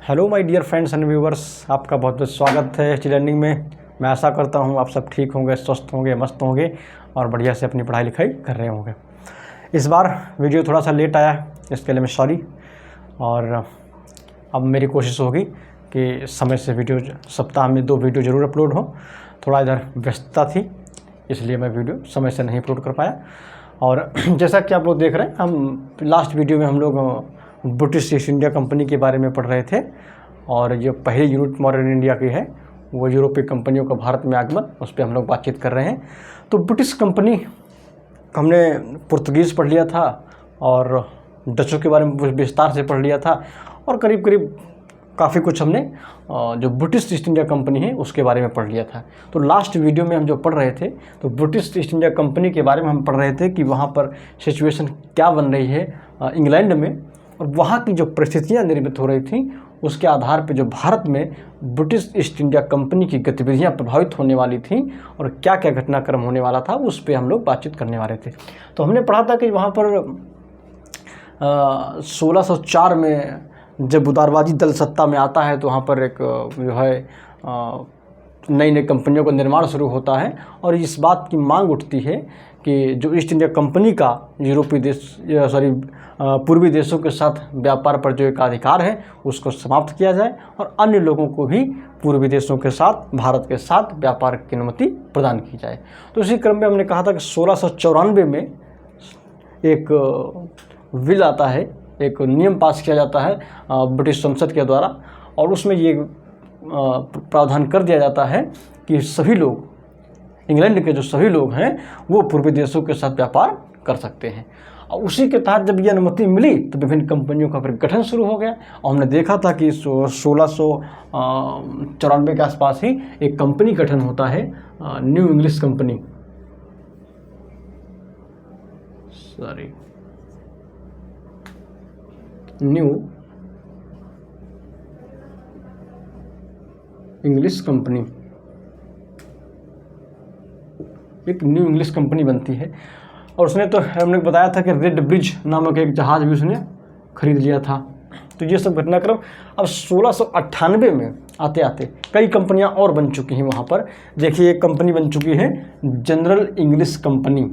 Hello my dear friends and viewers, आपका बहुत बहुत स्वागत है हिस्ट्री लर्निंग में। मैं आशा करता हूँ आप सब ठीक होंगे, स्वस्थ होंगे, मस्त होंगे और बढ़िया से अपनी पढ़ाई लिखाई कर रहे होंगे। इस बार वीडियो थोड़ा सा लेट आया, इसके लिए मैं सॉरी। और अब मेरी कोशिश होगी कि समय से वीडियो, सप्ताह में 2 वीडियो ज़रूर अपलोड हो। थोड़ा इधर व्यस्तता थी, इसलिए मैं वीडियो समय से नहीं अपलोड कर पाया। और जैसा कि आप लोग देख रहे हैं, हम लास्ट वीडियो में हम लोग ब्रिटिश ईस्ट इंडिया कंपनी के बारे में पढ़ रहे थे। और जो पहली यूनिट मॉडर्न इंडिया की है, वो यूरोपीय कंपनियों का भारत में आगमन, उस पर हम लोग बातचीत कर रहे हैं। तो ब्रिटिश कंपनी, हमने पुर्तगीज़ पढ़ लिया था और डचों के बारे में विस्तार से पढ़ लिया था, और करीब करीब काफ़ी कुछ हमने जो ब्रिटिश ईस्ट इंडिया कंपनी है उसके बारे में पढ़ लिया था। तो लास्ट वीडियो में हम जो पढ़ रहे थे, तो ब्रिटिश ईस्ट इंडिया कंपनी के बारे में हम पढ़ रहे थे कि वहाँ पर सिचुएशन क्या बन रही है इंग्लैंड में, और वहाँ की जो परिस्थितियाँ निर्मित हो रही थी उसके आधार पे जो भारत में ब्रिटिश ईस्ट इंडिया कंपनी की गतिविधियाँ प्रभावित होने वाली थी और क्या क्या घटनाक्रम होने वाला था, उस पर हम लोग बातचीत करने वाले थे। तो हमने पढ़ा था कि वहाँ पर 1604 में जब उदारवादी दल सत्ता में आता है, तो वहाँ पर एक जो है नई नई कंपनियों का निर्माण शुरू होता है, और इस बात की मांग उठती है कि जो ईस्ट इंडिया कंपनी का यूरोपीय देश पूर्वी देशों के साथ व्यापार पर जो एक अधिकार है उसको समाप्त किया जाए, और अन्य लोगों को भी पूर्वी देशों के साथ, भारत के साथ व्यापार की अनुमति प्रदान की जाए। तो इसी क्रम में हमने कहा था कि 1694 में एक बिल आता है, एक नियम पास किया जाता है ब्रिटिश संसद के द्वारा, और उसमें ये प्रावधान कर दिया जाता है कि सभी लोग, इंग्लैंड के जो सभी लोग हैं, वो पूर्वी देशों के साथ व्यापार कर सकते हैं। और उसी के तहत जब ये अनुमति मिली तो विभिन्न कंपनियों का फिर गठन शुरू हो गया। और हमने देखा था कि 1694 के आसपास ही एक कंपनी गठन होता है, new English company, new English company, एक न्यू इंग्लिश कंपनी बनती है। और उसने, तो हमने बताया था कि रेड ब्रिज नामक एक जहाज भी उसने खरीद लिया था। तो ये सब घटनाक्रम अब 1698 में आते आते कई कंपनियां और बन चुकी हैं वहाँ पर। देखिए, एक कंपनी बन चुकी है general English company,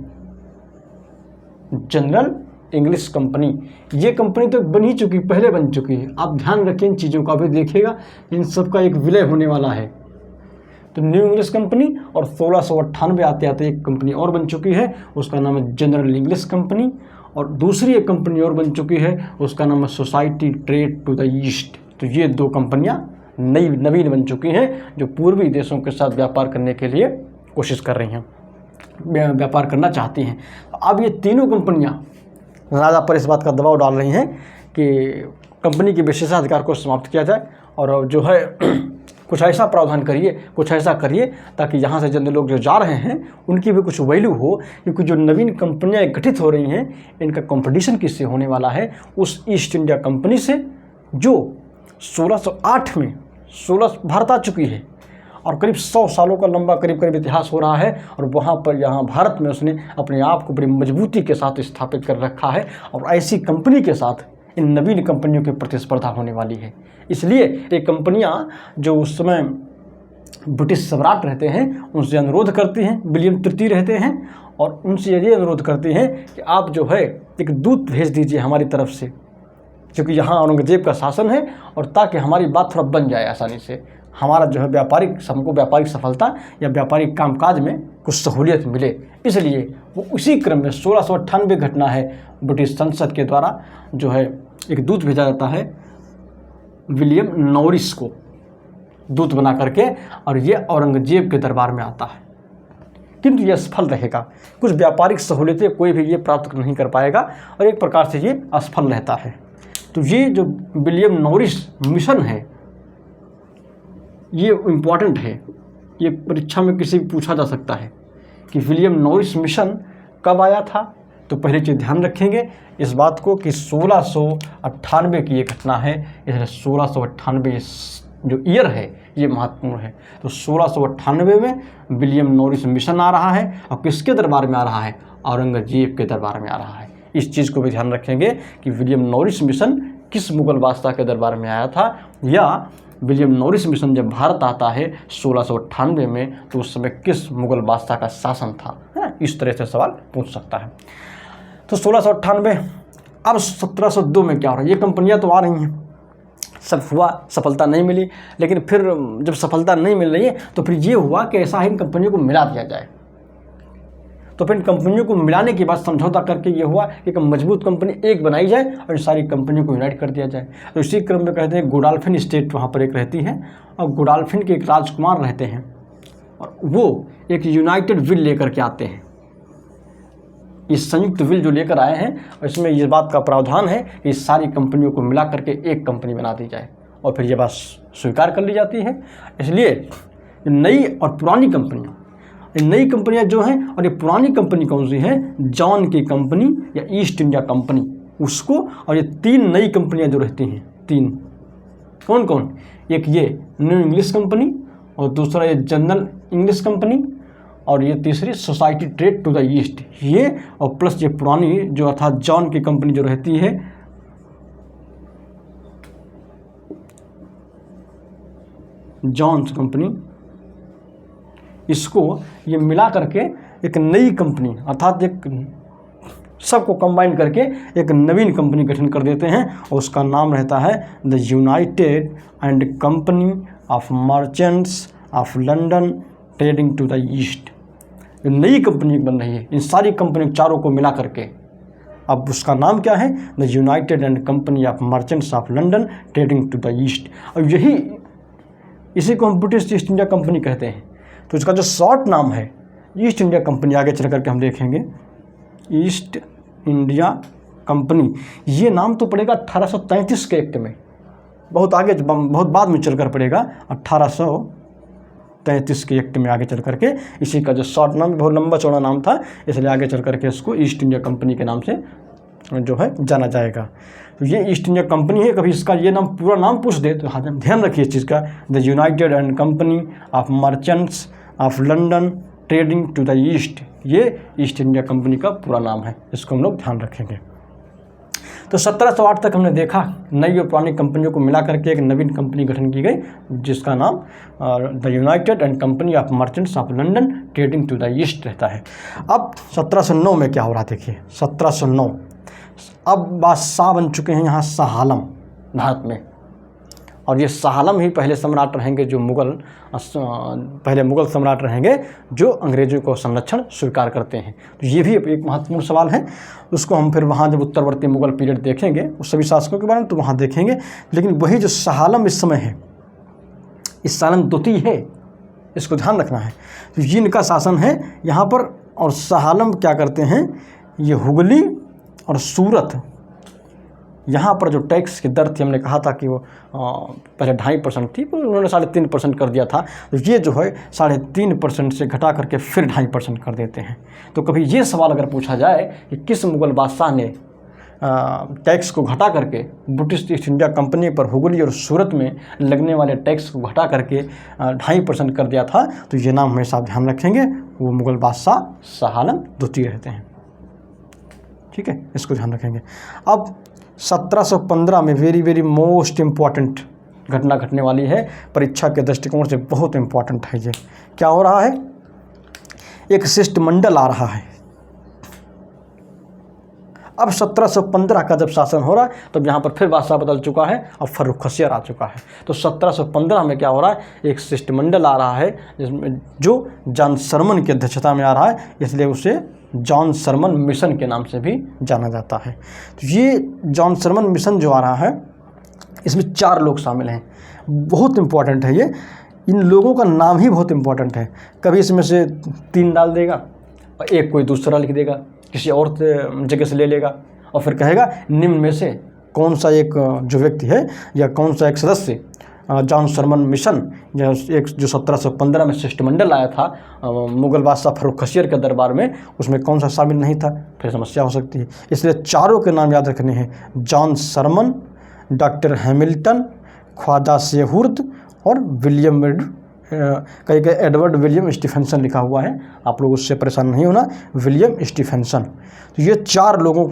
general English company. ये कंपनी तो बन ही चुकी, पहले बन चुकी है। आप ध्यान रखें इन चीज़ों का भी, देखिएगा इन सब का एक विलय होने वाला है। तो न्यू इंग्लिश कंपनी, और 1698 आते आते एक कंपनी और बन चुकी है, उसका नाम है जनरल इंग्लिश कंपनी। और दूसरी एक कंपनी और बन चुकी है, उसका नाम है society trade to the east. तो ये 2 कंपनियां नवीन बन चुकी हैं, जो पूर्वी देशों के साथ व्यापार करने के लिए कोशिश कर रही हैं, व्यापार करना चाहती हैं। अब ये तीनों कंपनियां राजा पर इस बात का दबाव डाल रही हैं कि कंपनी के विशेषाधिकार को समाप्त किया जाए, और जो है कुछ ऐसा प्रावधान करिए, कुछ ऐसा करिए ताकि यहाँ से जितने लोग जो जा रहे हैं उनकी भी कुछ वैल्यू हो। क्योंकि जो नवीन कंपनियाँ गठित हो रही हैं, इनका कंपटीशन किससे होने वाला है? उस ईस्ट इंडिया कंपनी से जो 1608 में भारत आ चुकी है, और करीब 100 सालों का लंबा करीब इतिहास हो रहा है। और वहाँ पर, यहाँ भारत में उसने अपने आप को बड़ी मजबूती के साथ स्थापित कर रखा है, और ऐसी कंपनी के साथ इन नवीन कंपनियों की प्रतिस्पर्धा होने वाली है। इसलिए ये कंपनियां जो उस समय ब्रिटिश सम्राट रहते हैं उनसे अनुरोध करती हैं, विलियम तृतीय रहते हैं, और उनसे ये अनुरोध करती हैं कि आप जो है एक दूत भेज दीजिए हमारी तरफ से, क्योंकि यहाँ औरंगजेब का शासन है, और ताकि हमारी बात थोड़ा बन जाए आसानी से, हमारा जो है हमको व्यापारिक सफलता या व्यापारिक कामकाज में कुछ सहूलियत मिले। इसलिए वो उसी क्रम में 1698 घटना है, ब्रिटिश संसद के द्वारा जो है एक दूत भेजा जाता है विलियम नॉरिस को दूत बना करके, और ये औरंगजेब के दरबार में आता है। किंतु यह असफल रहेगा, कुछ व्यापारिक सहूलियतें कोई भी ये प्राप्त नहीं कर पाएगा, और एक प्रकार से ये असफल रहता है। तो ये जो विलियम नॉरिस मिशन है, ये इम्पॉर्टेंट है, ये परीक्षा में किसी भी पूछा जा सकता है कि विलियम नॉरिस मिशन कब आया था। तो पहले चीज़ ध्यान रखेंगे इस बात को कि 1698 की ये घटना है, इसलिए 1698 जो ईयर है ये महत्वपूर्ण है। तो 1698 में विलियम नॉरिस मिशन आ रहा है, और किसके दरबार में आ रहा है? औरंगजेब के दरबार में आ रहा है। इस चीज़ को भी ध्यान रखेंगे कि विलियम नॉरिस मिशन किस मुगल बादशाह के दरबार में आया था, या विलियम नॉरिस मिशन जब भारत आता है 1698 में तो उस समय किस मुगल बादशाह का शासन था, है ना। इस तरह से सवाल पूछ सकता है। तो 1698। अब 1702 में क्या हो रहा है, ये कंपनियां तो आ रही हैं, सब हुआ, सफलता नहीं मिली, लेकिन फिर जब सफलता नहीं मिल रही है तो फिर ये हुआ कि ऐसा ही इन कंपनियों को मिला दिया जाए। तो फिर इन कंपनियों को मिलाने के बाद समझौता करके ये हुआ कि एक मजबूत कंपनी एक बनाई जाए और इन सारी कंपनियों को यूनाइट कर दिया जाए। तो इसी क्रम में कहते हैं गोडाल्फिन स्टेट वहाँ पर एक रहती है और गोडाल्फिन के एक राजकुमार रहते हैं और वो एक यूनाइटेड विल लेकर के आते हैं। इस संयुक्त विल जो लेकर आए हैं और इसमें ये बात का प्रावधान है कि इस सारी कंपनियों को मिला करके एक कंपनी बना दी जाए और फिर ये बात स्वीकार कर ली जाती है। इसलिए नई और पुरानी कंपनियाँ, ये नई कंपनियां जो हैं और ये पुरानी कंपनी कौन सी है, जॉन की कंपनी या ईस्ट इंडिया कंपनी, उसको, और ये 3 नई कंपनियां जो रहती हैं, 3 कौन कौन, एक ये न्यू इंग्लिश कंपनी और दूसरा ये जनरल इंग्लिश कंपनी और ये तीसरी society trade to the east, ये और प्लस ये पुरानी जो अर्थात जॉन की कंपनी जो रहती है, जॉन्स कंपनी, इसको ये मिला करके एक नई कंपनी अर्थात एक सबको कंबाइन करके एक नवीन कंपनी गठन कर देते हैं और उसका नाम रहता है the united and company of merchants of London trading to the east. नई कंपनी बन रही है इन सारी कंपनी चारों को मिला करके, अब उसका नाम क्या है, the united and company of merchants of London trading to the east. और इसी को हम ब्रिटिश ईस्ट इंडिया कंपनी कहते हैं। तो इसका जो शॉर्ट नाम है ईस्ट इंडिया कंपनी, आगे चल करके हम देखेंगे ईस्ट इंडिया कंपनी, ये नाम तो पड़ेगा 1833 के एक्ट में, बहुत आगे बहुत बाद में चलकर पड़ेगा 1833 के एक्ट में आगे चल करके। इसी का जो शॉर्ट नाम, बहुत लंबा चौड़ा नाम था, इसलिए आगे चल करके इसको ईस्ट इंडिया कंपनी के नाम से जो है जाना जाएगा। तो ये ईस्ट इंडिया कंपनी है। कभी इसका ये नाम पूरा नाम पूछ दे तो ध्यान रखिए इस चीज़ का, the united and company of merchants of London trading to the east, ये ईस्ट इंडिया कंपनी का पूरा नाम है, इसको हम लोग ध्यान रखेंगे। तो 1708 तक हमने देखा नई और पुरानी कंपनियों को मिला करके एक नवीन कंपनी गठन की गई जिसका नाम the united and company of merchants of London trading to the east रहता है। अब 1709 में क्या हो रहा है देखिए, 1709 अब बादशाह बन चुके हैं यहाँ शाह आलम भारत में, और ये शाह आलम ही पहले सम्राट रहेंगे जो पहले मुगल सम्राट रहेंगे जो अंग्रेजों को संरक्षण स्वीकार करते हैं। तो ये भी एक महत्वपूर्ण सवाल है, उसको हम फिर वहाँ जब उत्तरवर्ती मुगल पीरियड देखेंगे उस सभी शासकों के बारे में तो वहाँ देखेंगे। लेकिन वही जो शाह आलम इस समय है, इस शाह आलम द्वितीय है, इसको ध्यान रखना है। तो ये इनका शासन है यहाँ पर, और शाह आलम क्या करते हैं, ये हुगली और सूरत, यहाँ पर जो टैक्स की दर थी, हमने कहा था कि वो पहले 2.5% थी, तो उन्होंने 3.5% कर दिया था। तो ये जो है 3.5% से घटा करके फिर 2.5% कर देते हैं। तो कभी ये सवाल अगर पूछा जाए कि किस मुगल बादशाह ने टैक्स को घटा करके ब्रिटिश ईस्ट इंडिया कंपनी पर हुगली और सूरत में लगने वाले टैक्स को घटा करके 2.5% कर दिया था, तो ये नाम हमेशा आप ध्यान रखेंगे, वो मुगल बादशाह शाह आलम द्वितीय रहते हैं। ठीक है, इसको ध्यान रखेंगे। अब 1715 में वेरी मोस्ट इम्पॉर्टेंट घटना घटने वाली है, परीक्षा के दृष्टिकोण से बहुत इम्पॉर्टेंट है। ये क्या हो रहा है, एक शिष्टमंडल आ रहा है। अब 1715 का जब शासन हो रहा है तब यहाँ पर फिर बादशाह बदल चुका है और फर्रुख खसियर आ चुका है। तो 1715 में क्या हो रहा है, एक शिष्टमंडल आ रहा है जिसमें जो जॉन सरमन की अध्यक्षता में आ रहा है, इसलिए उसे जॉन सरमन मिशन के नाम से भी जाना जाता है। तो ये जॉन सरमन मिशन जो आ रहा है, इसमें 4 लोग शामिल हैं, बहुत इम्पॉर्टेंट है ये। इन लोगों का नाम ही बहुत इम्पॉर्टेंट है। कभी इसमें से 3 डाल देगा और एक कोई दूसरा लिख देगा, किसी और जगह से ले लेगा और फिर कहेगा निम्न में से कौन सा एक जो व्यक्ति है या कौन सा एक सदस्य जॉन सरमन मिशन या एक जो 1715 में शिष्टमंडल आया था मुगल बादशाह फर्रुख खसियर के दरबार में, उसमें कौन सा शामिल नहीं था, फिर समस्या हो सकती है। इसलिए चारों के नाम याद रखने हैं, जॉन सरमन, डॉक्टर हैमिल्टन, ख्वाजा सेहुर्द और विलियम कहीं एडवर्ड विलियम स्टीफेंसन लिखा हुआ है, आप लोग उससे परेशान नहीं होना, विलियम स्टीफेंसन। तो ये 4 लोगों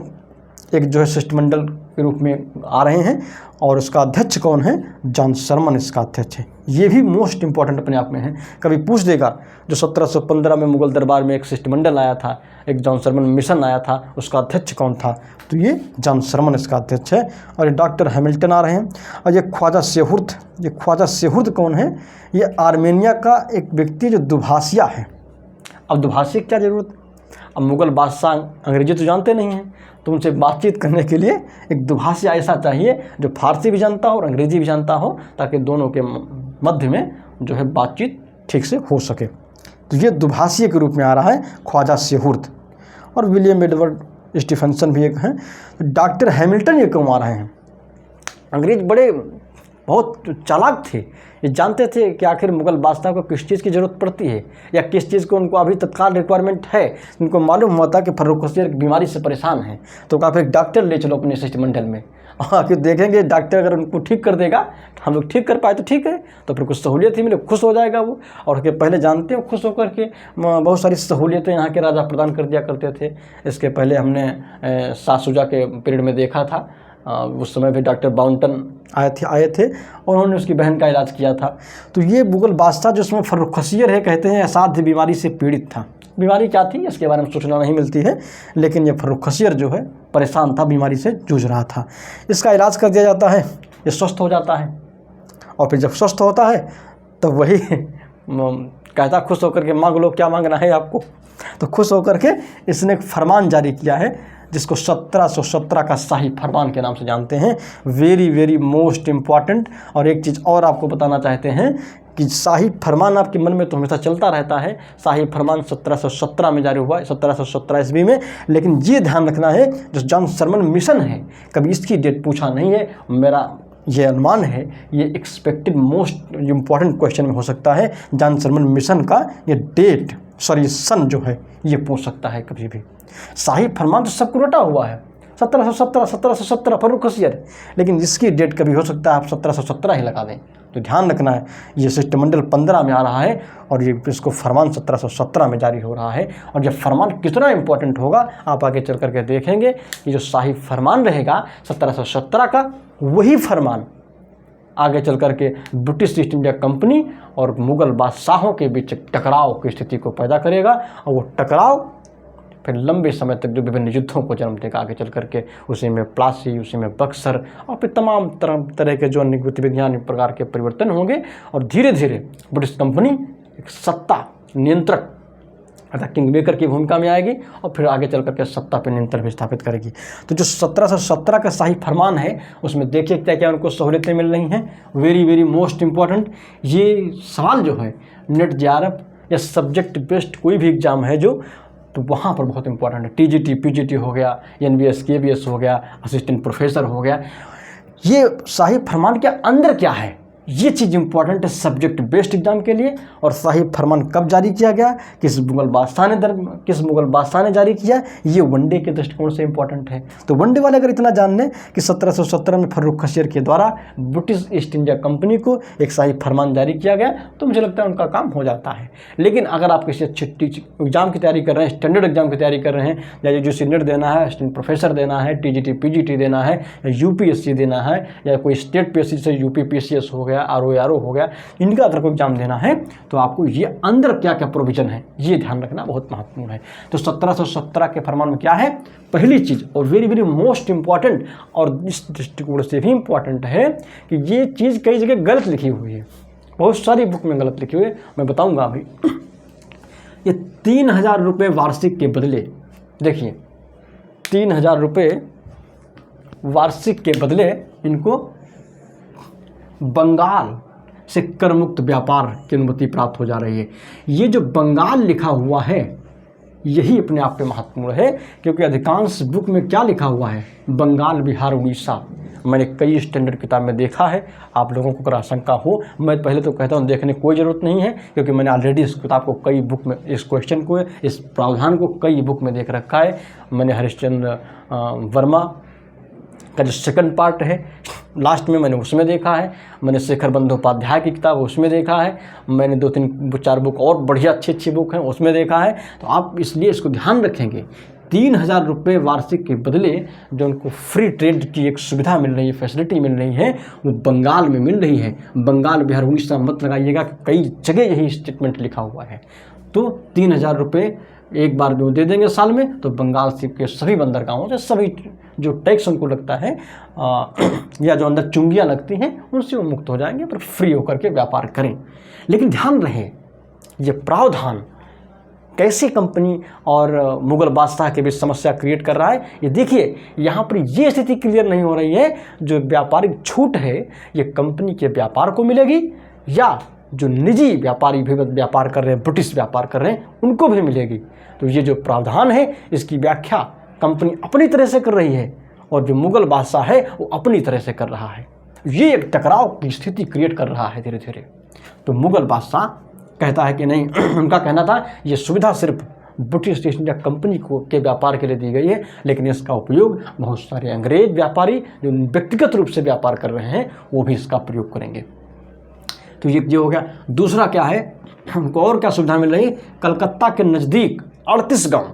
एक जो है शिष्टमंडल के रूप में आ रहे हैं, और उसका अध्यक्ष कौन है? जॉन शर्मन इसका अध्यक्ष है। ये भी मोस्ट इंपॉर्टेंट अपने आप में है। कभी पूछ देगा जो 1715 में मुगल दरबार में एक शिष्टमंडल आया था, एक जॉन शर्मन मिशन आया था, उसका अध्यक्ष कौन था? तो ये जॉन शर्मन इसका अध्यक्ष है। और ये डॉक्टर हैमिल्टन आ रहे हैं। और ये ख्वाजा सेहुर्द, ये ख्वाजा सेहुर्द कौन है? ये आर्मेनिया का एक व्यक्ति जो दुभाषिया है। अब दुभाषी की क्या ज़रूरत? अब मुग़ल बादशाह अंग्रेजी तो जानते नहीं हैं, तो उनसे बातचीत करने के लिए एक दुभाषी ऐसा चाहिए जो फारसी भी जानता हो और अंग्रेजी भी जानता हो, ताकि दोनों के मध्य में जो है बातचीत ठीक से हो सके। तो ये दुभाषी के रूप में आ रहा है ख्वाजा सेहुर्द। और विलियम एडवर्ड स्टीफनसन भी एक हैं। डॉक्टर हैमिल्टन ये क्यों आ रहे हैं? अंग्रेज बड़े बहुत चालाक थे, ये जानते थे कि आखिर मुग़ल बादशाह को किस चीज़ की ज़रूरत पड़ती है या किस चीज़ को उनको अभी तत्काल रिक्वायरमेंट है। उनको मालूम हुआ था कि फर्रुख खसीर एक बीमारी से परेशान है, तो कहा फिर डॉक्टर ले चलो अपने शिष्टमंडल में, आखिर देखेंगे डॉक्टर अगर उनको ठीक कर देगा, हम लोग ठीक कर पाए तो ठीक है, तो फिर कुछ सहूलियत ही मिले, खुश हो जाएगा वो। और के पहले जानते हो खुश होकर के बहुत सारी सहूलियतें यहाँ के राजा प्रदान कर दिया करते थे। इसके पहले हमने शाह शुजा के पीरियड में देखा था, उस समय भी डॉक्टर बाउंटन आए थे और उन्होंने उसकी बहन का इलाज किया था। तो ये मुग़ल बादशाह जो उसमें फर्रुख खसीर है, कहते हैं असाध्य बीमारी से पीड़ित था। बीमारी क्या थी इसके बारे में सूचना नहीं मिलती है, लेकिन ये फर्रुख खसीर जो है परेशान था, बीमारी से जूझ रहा था। इसका इलाज कर दिया जाता है, ये स्वस्थ हो जाता है। और फिर जब स्वस्थ होता है तो वही कहता खुश होकर के मांग लो, क्या मांगना है आपको। तो खुश होकर के इसने एक फरमान जारी किया है, जिसको 1717 का शाही फरमान के नाम से जानते हैं। Very very most important. और एक चीज़ और आपको बताना चाहते हैं कि शाही फरमान आपके मन में तो हमेशा चलता रहता है। शाही फरमान 1717 में जारी हुआ है, 1717 ईस्वी में। लेकिन ये ध्यान रखना है, जो जॉन शर्मन मिशन है, कभी इसकी डेट पूछा नहीं है। मेरा ये अनुमान है ये एक्सपेक्टेड मोस्ट इम्पॉर्टेंट क्वेश्चन में हो सकता है। जॉन शर्मन मिशन का ये डेट सन जो है ये पूछ सकता है कभी भी। शाही फरमान तो सबको रटा हुआ है 1717 फर्रुख खसीर, लेकिन इसकी डेट कभी हो सकता है आप 1717 ही लगा दें। तो ध्यान रखना है, ये शिष्टमंडल 15 में आ रहा है और ये इसको फरमान 1717 में जारी हो रहा है। और ये फरमान कितना इंपॉर्टेंट होगा आप आगे चल करके देखेंगे कि जो शाही फरमान रहेगा 1717 का, वही फरमान आगे चल करके ब्रिटिश ईस्ट इंडिया कंपनी और मुग़ल बादशाहों के बीच टकराव की स्थिति को पैदा करेगा। और वो टकराव फिर लंबे समय तक जो विभिन्न युद्धों को जन्म देगा आगे चल करके, उसी में प्लासी, उसी में बक्सर और फिर तमाम तरह के जो अन्य गतिविधियाँ प्रकार के परिवर्तन होंगे। और धीरे धीरे ब्रिटिश कंपनी एक सत्ता नियंत्रक अर्थात किंग मेकर की भूमिका में आएगी और फिर आगे चल करके सत्ता पर नियंत्रण भी स्थापित करेगी। तो जो 1717 का शाही फरमान है उसमें देखिए क्या क्या उनको सहूलियतें मिल रही हैं। Very very most important. ये सवाल जो है नेट JRF या सब्जेक्ट बेस्ड कोई भी एग्ज़ाम है जो, तो वहाँ पर बहुत इंपॉर्टेंट है। TGT PGT हो गया, NBS KBS हो गया, असिस्टेंट प्रोफेसर हो गया। ये शाही फरमान के अंदर क्या है, ये चीज़ इंपॉर्टेंट है सब्जेक्ट बेस्ड एग्जाम के लिए। और शाही फरमान कब जारी किया गया, किस मुग़ल बादशाह ने जारी किया, ये वनडे के दृष्टिकोण से इंपॉर्टेंट है। तो वनडे वाले अगर इतना जान लें कि 1717 में फर्रुख खसीर के द्वारा ब्रिटिश ईस्ट इंडिया कंपनी को एक शाही फरमान जारी किया गया, तो मुझे लगता है उनका काम हो जाता है। लेकिन अगर आप किसी अच्छे एग्जाम की तैयारी कर रहे हैं, स्टैंडर्ड एग्जाम की तैयारी कर रहे हैं, या UGC नेट देना है, असिस्टेंट प्रोफेसर देना है, TGT PGT देना है, या UPSC देना है, या कोई स्टेट PSC से UPPCS हो गया, RO हो गया, इनका अगर कोई एग्जाम देना है तो आपको ये अंदर क्या क्या प्रोविजन है ये ध्यान रखना बहुत महत्वपूर्ण है। तो 1717 के फरमान में क्या है, पहली चीज़ और वेरी वेरी मोस्ट इम्पॉर्टेंट, और इस दृष्टिकोण से भी इम्पॉर्टेंट है कि ये चीज़ कई जगह गलत लिखी हुई है, बहुत सारी बुक में गलत लिखी हुई है, मैं बताऊँगा अभी। ये 3000 रुपये वार्षिक के बदले, देखिए 3000 रुपये वार्षिक के बदले इनको बंगाल से कर मुक्त व्यापार की अनुमति प्राप्त हो जा रही है। ये जो बंगाल लिखा हुआ है यही अपने आप में महत्वपूर्ण है, क्योंकि अधिकांश बुक में क्या लिखा हुआ है, बंगाल, बिहार, उड़ीसा। मैंने कई स्टैंडर्ड किताब में देखा है। आप लोगों को अगर आशंका हो, मैं पहले तो कहता हूँ देखने की कोई ज़रूरत नहीं है, क्योंकि मैंने ऑलरेडी इस किताब को कई बुक में, इस क्वेश्चन को, इस प्रावधान को कई बुक में देख रखा है। मैंने हरिश्चंद्र वर्मा का जो सेकंड पार्ट है लास्ट में मैंने उसमें देखा है, मैंने शेखर बंदोपाध्याय की किताब उसमें देखा है, मैंने 2-3-4 बुक और बढ़िया अच्छी बुक हैं उसमें देखा है। तो आप इसलिए इसको ध्यान रखेंगे 3,000 रुपये वार्षिक के बदले जो उनको फ्री ट्रेड की एक सुविधा मिल रही है, फैसिलिटी मिल रही है, वो बंगाल में मिल रही है। बंगाल, बिहार, उड़ीसा मत लगाइएगा, कई जगह यही स्टेटमेंट लिखा हुआ है। तो 3,000 रुपये एक बार में वो दे देंगे साल में, तो बंगाल से के सभी बंदरगाहों से सभी जो टैक्स उनको लगता है या जो अंदर चुंगियाँ लगती हैं उनसे वो मुक्त हो जाएंगे, पर फ्री होकर के व्यापार करें। लेकिन ध्यान रहे ये प्रावधान कैसे कंपनी और मुगल बादशाह के बीच समस्या क्रिएट कर रहा है। ये देखिए यहाँ पर ये स्थिति क्लियर नहीं हो रही है, जो व्यापारिक छूट है ये कंपनी के व्यापार को मिलेगी या जो निजी व्यापारी भी व्यापार कर रहे हैं, ब्रिटिश व्यापार कर रहे हैं, उनको भी मिलेगी। तो ये जो प्रावधान है इसकी व्याख्या कंपनी अपनी तरह से कर रही है और जो मुगल बादशाह है वो अपनी तरह से कर रहा है। ये एक टकराव की स्थिति क्रिएट कर रहा है धीरे धीरे। तो मुगल बादशाह कहता है कि नहीं, उनका कहना था ये सुविधा सिर्फ ब्रिटिश ईस्ट इंडिया कंपनी को के व्यापार के लिए दी गई है, लेकिन इसका उपयोग बहुत सारे अंग्रेज व्यापारी जो व्यक्तिगत रूप से व्यापार कर रहे हैं वो भी इसका प्रयोग करेंगे। तो ये हो गया। दूसरा क्या है, हमको और क्या सुविधा मिल रही है, कलकत्ता के नज़दीक 38 गांव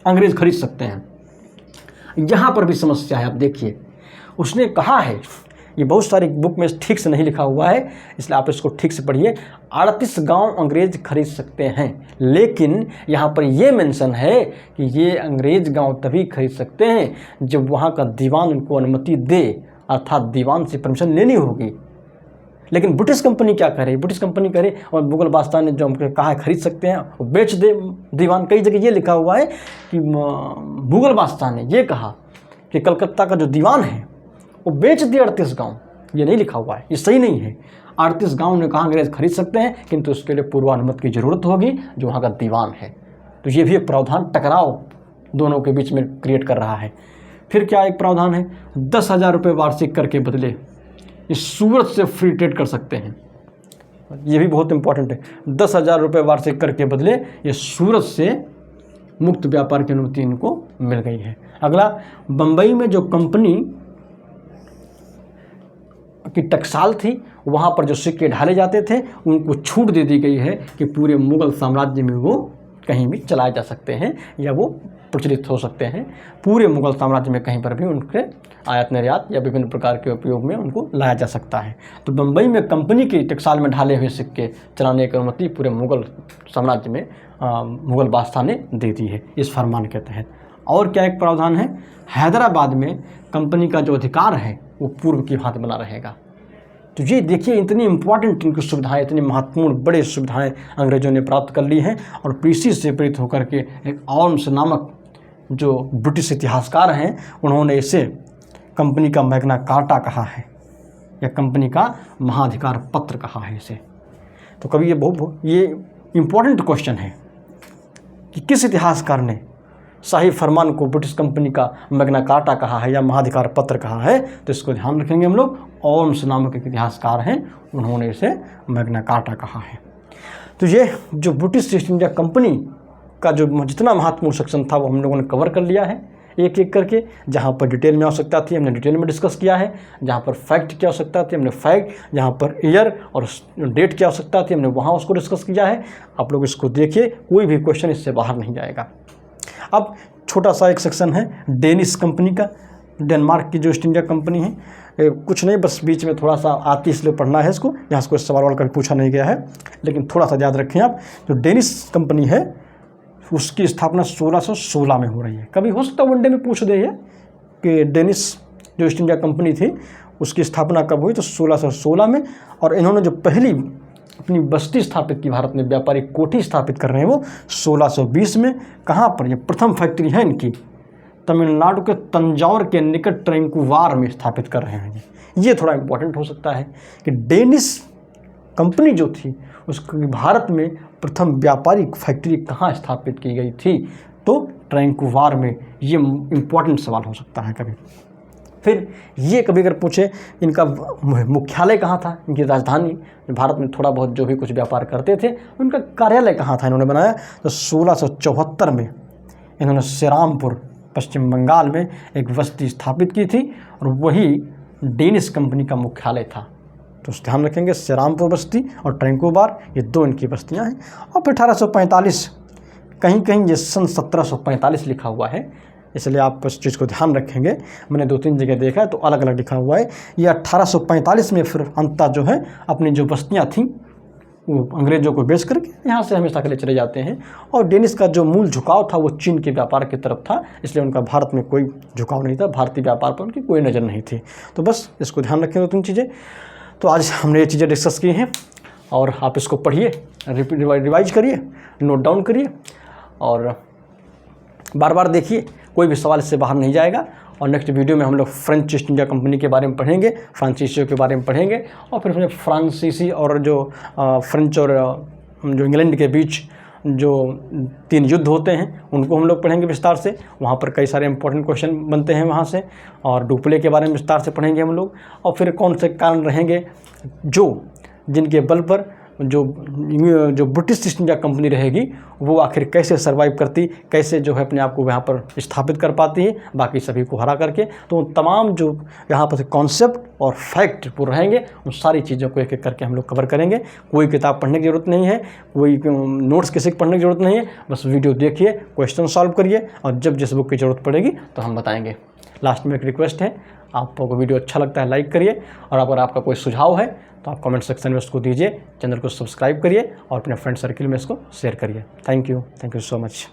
अंग्रेज खरीद सकते हैं। यहाँ पर भी समस्या है। आप देखिए उसने कहा है, ये बहुत सारी बुक में ठीक से नहीं लिखा हुआ है, इसलिए आप इसको ठीक से पढ़िए। 38 गांव अंग्रेज खरीद सकते हैं, लेकिन यहाँ पर ये मेंशन है कि ये अंग्रेज गांव तभी खरीद सकते हैं जब वहाँ का दीवान उनको अनुमति दे, अर्थात दीवान से परमिशन लेनी होगी। लेकिन ब्रिटिश कंपनी क्या करे, ब्रिटिश कंपनी करे और मुगल बादशाह ने जो हमको कहा है खरीद सकते हैं वो बेच दे दीवान। कई जगह ये लिखा हुआ है कि मुगल बादशाह ने ये कहा कि कलकत्ता का जो दीवान है वो बेच दे 38 गांव। ये नहीं लिखा हुआ है, ये सही नहीं है। 38 गांव ने कहा अंग्रेज खरीद सकते हैं, किंतु उसके लिए पूर्वानुमति की ज़रूरत होगी जो वहाँ का दीवान है। तो ये भी एक प्रावधान टकराव दोनों के बीच में क्रिएट कर रहा है। फिर क्या एक प्रावधान है, 10,000 रुपये वार्षिक कर के बदले इस सूरत से फ्री ट्रेड कर सकते हैं। ये भी बहुत इंपॉर्टेंट है। 10,000 रुपये वार्षिक कर के बदले ये सूरत से मुक्त व्यापार की अनुमति इनको मिल गई है। अगला, बम्बई में जो कंपनी की टकसाल थी वहाँ पर जो सिक्के ढाले जाते थे उनको छूट दे दी गई है कि पूरे मुगल साम्राज्य में वो कहीं भी चलाए जा सकते हैं या वो प्रचलित हो सकते हैं। पूरे मुगल साम्राज्य में कहीं पर भी उनके आयात निर्यात या विभिन्न प्रकार के उपयोग में उनको लाया जा सकता है। तो बम्बई में कंपनी की टकसाल में ढाले हुए सिक्के चलाने की अनुमति पूरे मुगल साम्राज्य में मुगल बादशाह ने दे दी है इस फरमान के तहत। और क्या एक प्रावधान है, हैदराबाद में कंपनी का जो अधिकार है वो पूर्व की भांति बना रहेगा। तो ये देखिए इतनी इंपॉर्टेंट इनकी सुविधाएं, इतनी महत्वपूर्ण बड़े सुविधाएं अंग्रेजों ने प्राप्त कर ली हैं। और इसी से प्रेरित होकर के एक ऑल्म्स नामक जो ब्रिटिश इतिहासकार हैं उन्होंने इसे कंपनी का मैग्ना कार्टा कहा है या कंपनी का महाधिकार पत्र कहा है इसे। तो कभी ये इम्पोर्टेंट क्वेश्चन है कि किस इतिहासकार ने शाही फरमान को ब्रिटिश कंपनी का मैग्ना कार्टा कहा है या महाधिकार पत्र कहा है। तो इसको ध्यान रखेंगे हम लोग। ओल्म्स नामक एक इतिहासकार हैं, उन्होंने इसे मैग्ना कार्टा कहा है। तो ये जो ब्रिटिश ईस्ट इंडिया कंपनी का जो जितना महत्वपूर्ण सेक्शन था वो हम लोगों ने कवर कर लिया है एक एक करके। जहाँ पर डिटेल में आवश्यकता थी हमने डिटेल में डिस्कस किया है, जहाँ पर फैक्ट की आवश्यकता थी हमने फैक्ट, जहाँ पर ईयर और डेट की आवश्यकता थी हमने वहाँ उसको डिस्कस किया है। आप लोग इसको देखिए, कोई भी क्वेश्चन इससे बाहर नहीं जाएगा। अब छोटा सा एक सेक्शन है डेनिश कंपनी का, डेनमार्क की जो ईस्ट इंडिया कंपनी है। कुछ नहीं, बस बीच में थोड़ा सा आती इसलिए पढ़ना है इसको, यहाँ से कोई सवाल वाल कभी पूछा नहीं गया है, लेकिन थोड़ा सा याद रखें आप। जो डेनिश कंपनी है उसकी स्थापना 1616 में हो रही है। कभी हो सकता है वनडे में पूछ दे कि डेनिश जो ईस्ट इंडिया कंपनी थी उसकी स्थापना कब हुई, तो 1616 में। और इन्होंने जो पहली अपनी बस्ती स्थापित की भारत में, व्यापारिक कोठी स्थापित कर रहे हैं वो 1620 में। कहाँ पर, ये प्रथम फैक्ट्री है इनकी तमिलनाडु के तंजौर के निकट ट्रैंकुवार में स्थापित कर रहे हैं। ये थोड़ा इम्पोर्टेंट हो सकता है कि डेनिश कंपनी जो थी उसकी भारत में प्रथम व्यापारिक फैक्ट्री कहाँ स्थापित की गई थी, तो ट्रैंकुवार में। ये इम्पोर्टेंट सवाल हो सकता है कभी। फिर ये कभी अगर पूछे इनका मुख्यालय कहाँ था, इनकी राजधानी, भारत में थोड़ा बहुत जो भी कुछ व्यापार करते थे उनका कार्यालय कहाँ था इन्होंने बनाया, तो 1674 में इन्होंने श्रीरामपुर पश्चिम बंगाल में एक बस्ती स्थापित की थी और वही डेनिश कंपनी का मुख्यालय था। तो ध्यान रखेंगे, श्रीरामपुर बस्ती और ट्रैंकुवार ये दो इनकी बस्तियां हैं। और फिर 1845 कहीं कहीं ये सन 1745 लिखा हुआ है, इसलिए आप इस चीज़ को ध्यान रखेंगे। मैंने 2-3 जगह देखा है तो अलग अलग लिखा हुआ है। ये 1845 में फिर अंता जो है अपनी जो बस्तियाँ थीं वो अंग्रेज़ों को बेच करके यहाँ से हमेशा के लिए चले जाते हैं। और डेनिश का जो मूल झुकाव था वो चीन के व्यापार की तरफ था, इसलिए उनका भारत में कोई झुकाव नहीं था, भारतीय व्यापार पर उनकी कोई नज़र नहीं थी। तो बस इसको ध्यान रखें 2-3 चीज़ें। तो आज हमने ये चीज़ें डिस्कस की हैं और आप इसको पढ़िए, रिवाइज करिए, नोट डाउन करिए और बार बार देखिए, कोई भी सवाल इससे बाहर नहीं जाएगा। और नेक्स्ट वीडियो में हम लोग फ्रेंच ईस्ट इंडिया कंपनी के बारे में पढ़ेंगे, फ्रांसीसियों के बारे में पढ़ेंगे और फिर फ्रांसीसी और जो फ्रेंच और जो इंग्लैंड के बीच जो 3 युद्ध होते हैं उनको हम लोग पढ़ेंगे विस्तार से। वहाँ पर कई सारे इंपॉर्टेंट क्वेश्चन बनते हैं वहाँ से, और डुप्ले के बारे में विस्तार से पढ़ेंगे हम लोग। और फिर कौन से कारण रहेंगे जिनके बल पर जो ब्रिटिश ईस्ट इंडिया कंपनी रहेगी वो आखिर कैसे सर्वाइव करती, कैसे जो है अपने आप को यहाँ पर स्थापित कर पाती है बाकी सभी को हरा करके। तो तमाम जो यहाँ पर कॉन्सेप्ट और फैक्ट वो रहेंगे, उन सारी चीज़ों को एक एक करके हम लोग कवर करेंगे। कोई किताब पढ़ने की ज़रूरत नहीं है, कोई नोट्स किसी को पढ़ने की ज़रूरत नहीं है, बस वीडियो देखिए, क्वेश्चन सॉल्व करिए और जब जिस बुक की ज़रूरत पड़ेगी तो हम बताएँगे। लास्ट में एक रिक्वेस्ट है, आपको वीडियो अच्छा लगता है लाइक करिए, और अगर आपका कोई सुझाव है तो आप कमेंट सेक्शन में उसको दीजिए। चैनल को सब्सक्राइब करिए और अपने फ्रेंड सर्किल में इसको शेयर करिए। Thank you so much.